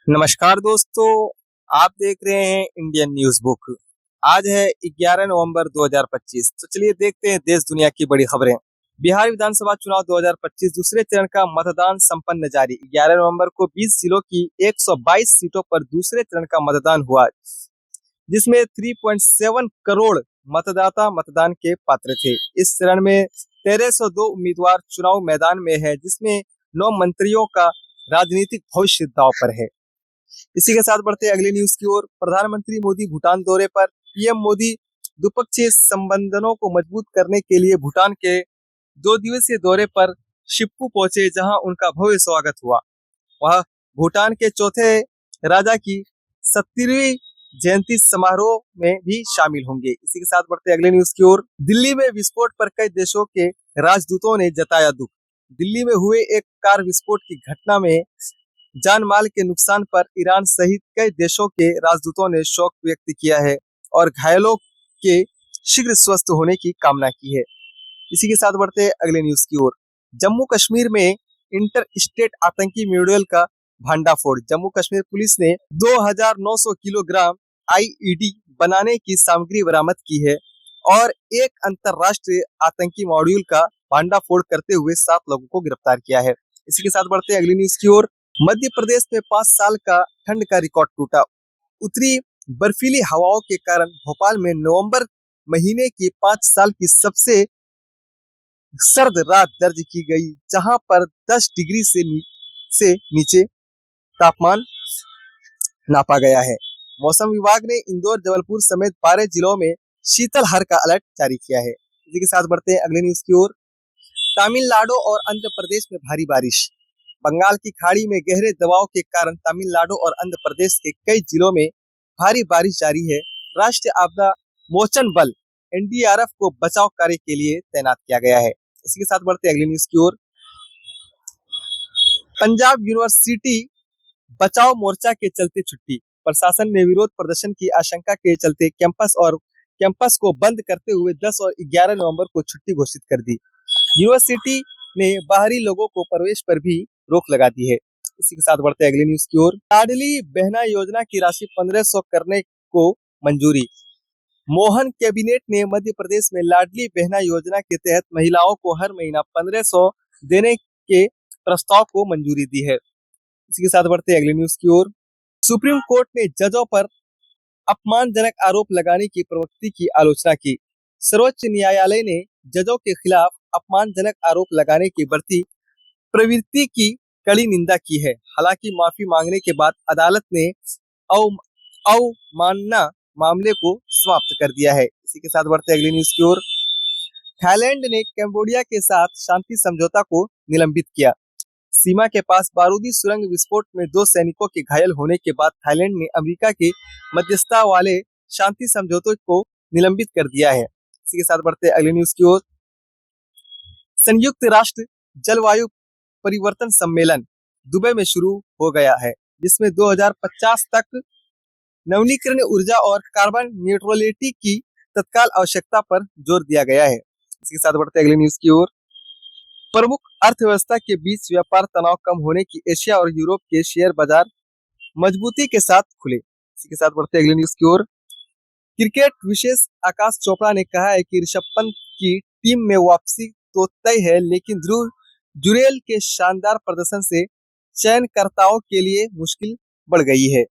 नमस्कार दोस्तों, आप देख रहे हैं इंडियन न्यूज बुक। आज है 11 नवंबर 2025। तो चलिए देखते हैं देश दुनिया की बड़ी खबरें। बिहार विधानसभा चुनाव 2025 दूसरे चरण का मतदान संपन्न जारी। 11 नवंबर को 20 जिलों की 122 सीटों पर दूसरे चरण का मतदान हुआ, जिसमें 3.7 करोड़ मतदाता मतदान के पात्र थे। इस चरण में 1302 उम्मीदवार चुनाव मैदान में है, जिसमें 9 मंत्रियों का राजनीतिक भविष्य दांव पर है। इसी के साथ बढ़ते अगले न्यूज की ओर। प्रधानमंत्री मोदी भूटान दौरे पर। पीएम मोदी द्विपक्षीय संबंधों को मजबूत करने के लिए भूटान के 2 दिवसीय दौरे पर शिप्पू पहुंचे, जहां उनका भव्य स्वागत हुआ। वह भूटान के चौथे राजा की 70वीं जयंती समारोह में भी शामिल होंगे। इसी के साथ बढ़ते अगले न्यूज की ओर। दिल्ली में विस्फोट पर कई देशों के राजदूतों ने जताया दुख। दिल्ली में हुए एक कार विस्फोट की घटना में जान माल के नुकसान पर ईरान सहित कई देशों के राजदूतों ने शोक व्यक्त किया है और घायलों के शीघ्र स्वस्थ होने की कामना की है। इसी के साथ बढ़ते अगले न्यूज की ओर। जम्मू कश्मीर में इंटर स्टेट आतंकी मॉड्यूल का भंडाफोड़। जम्मू कश्मीर पुलिस ने 2900 किलोग्राम आईईडी बनाने की सामग्री बरामद की है और एक अंतरराष्ट्रीय आतंकी मॉड्यूल का भंडाफोड़ करते हुए 7 लोगों को गिरफ्तार किया है। इसी के साथ बढ़ते अगली न्यूज की ओर। मध्य प्रदेश में 5 साल का ठंड का रिकॉर्ड टूटा। उत्तरी बर्फीली हवाओं के कारण भोपाल में नवंबर महीने की 5 साल की सबसे सर्द रात दर्ज की गई, जहां पर 10 डिग्री से नीचे तापमान नापा गया है। मौसम विभाग ने इंदौर, जबलपुर समेत 12 जिलों में शीतलहर का अलर्ट जारी किया है। इसी के साथ बढ़ते हैं अगले न्यूज की ओर। तमिलनाडु और आंध्र प्रदेश में भारी बारिश। बंगाल की खाड़ी में गहरे दबाव के कारण तमिलनाडु और आंध्र प्रदेश के कई जिलों में भारी बारिश जारी है। राष्ट्रीय आपदा मोचन बल एनडीआरएफ को बचाव कार्य के लिए तैनात किया गया है। इसी के साथ बढ़ते अगली न्यूज की ओर। पंजाब यूनिवर्सिटी बचाव मोर्चा के चलते छुट्टी। प्रशासन ने विरोध प्रदर्शन की आशंका के चलते कैंपस को बंद करते हुए 10 और 11 नवंबर को छुट्टी घोषित कर दी। यूनिवर्सिटी ने बाहरी लोगों को प्रवेश पर भी रोक लगा दी है। इसी के साथ बढ़ते अगली न्यूज की ओर। लाडली बहना योजना की राशि 1500 करने को मंजूरी। मोहन कैबिनेट ने मध्य प्रदेश में लाडली बहना योजना के तहत महिलाओं को हर महीना 1500 देने के प्रस्ताव को मंजूरी दी है। इसी के साथ बढ़ते अगली न्यूज की ओर। सुप्रीम कोर्ट ने जजों पर अपमानजनक आरोप लगाने की प्रवृत्ति की आलोचना की। सर्वोच्च न्यायालय ने जजों के खिलाफ अपमानजनक आरोप लगाने की बढ़ती प्रवृत्ति की कड़ी निंदा की है। हालांकि माफी मांगने के बाद अदालत ने अवमानना मामले को समाप्त कर दिया है। इसी के साथ बढ़ते अगली न्यूज की ओर। थाईलैंड ने कंबोडिया के साथ शांति समझौता को निलंबित किया। सीमा के पास बारूदी सुरंग विस्फोट में 2 सैनिकों के घायल होने के बाद थाईलैंड ने अमेरिका के मध्यस्थता वाले शांति समझौते को निलंबित कर दिया है। इसी के साथ बढ़ते अगली न्यूज की ओर। संयुक्त राष्ट्र जलवायु परिवर्तन सम्मेलन दुबई में शुरू हो गया है, जिसमें 2050 तक नवीनीकरणीय ऊर्जा और कार्बन न्यूट्रलिटी की तत्काल आवश्यकता पर जोर दिया गया है। इसके साथ बढ़ते अगली न्यूज की ओर। प्रमुख अर्थव्यवस्था के बीच व्यापार तनाव कम होने की एशिया और यूरोप के शेयर बाजार मजबूती के साथ खुले। इसी के साथ बढ़ते अगली न्यूज की ओर। क्रिकेट विशेष आकाश चोपड़ा ने कहा है कि ऋषभ पंत की टीम में वापसी तो तय है, लेकिन ध्रुव जुरेल के शानदार प्रदर्शन से चयनकर्ताओं के लिए मुश्किल बढ़ गई है।